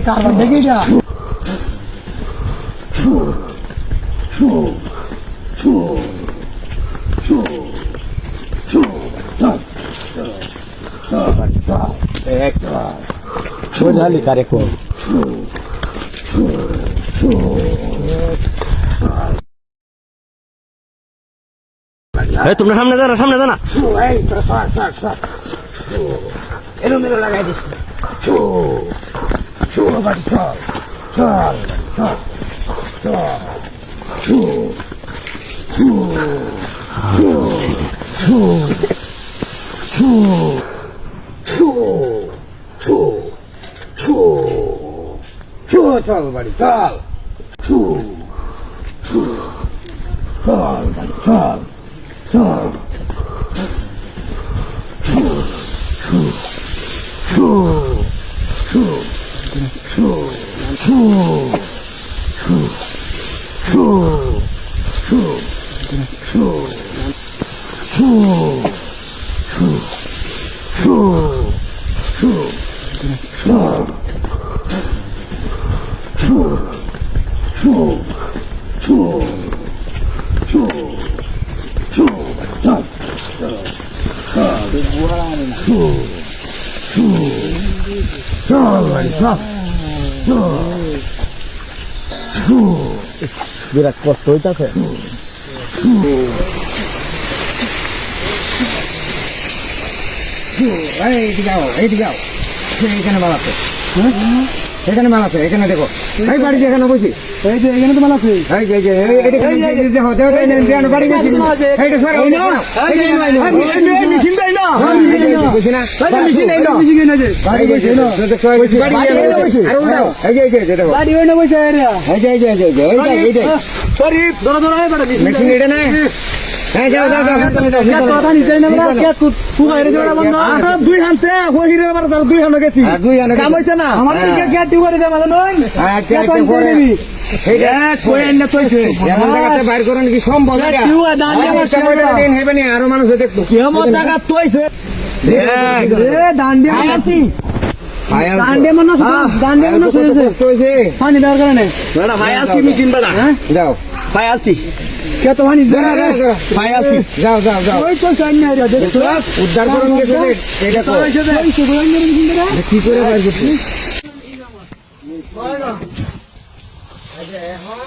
কারবার দেখে যা झाली कार्यक्रम তোমরা সামনে জানা এলো মেলো লাগাই দিস বাড়ি চল চল চল চল বাড়ি চল চল বাড়ি চল চল বিরাট কষ্ট হইতাছে এখানে মাল আছে এখানে মাল আছে এখানে দেখো এই বাড়ি এখানে বসি এই যে এখানে তো মাল আছে দুই হাতে দুই হাতে গেছি কাম হইছে না আমাদের আরো মানুষ দেখতো পানি দেওয়ার কারণে যাও ভাই আছি কে তো পানি যাও যাও যাও উদ্ধার করুন গেছে কি করে বাইর করছি এখন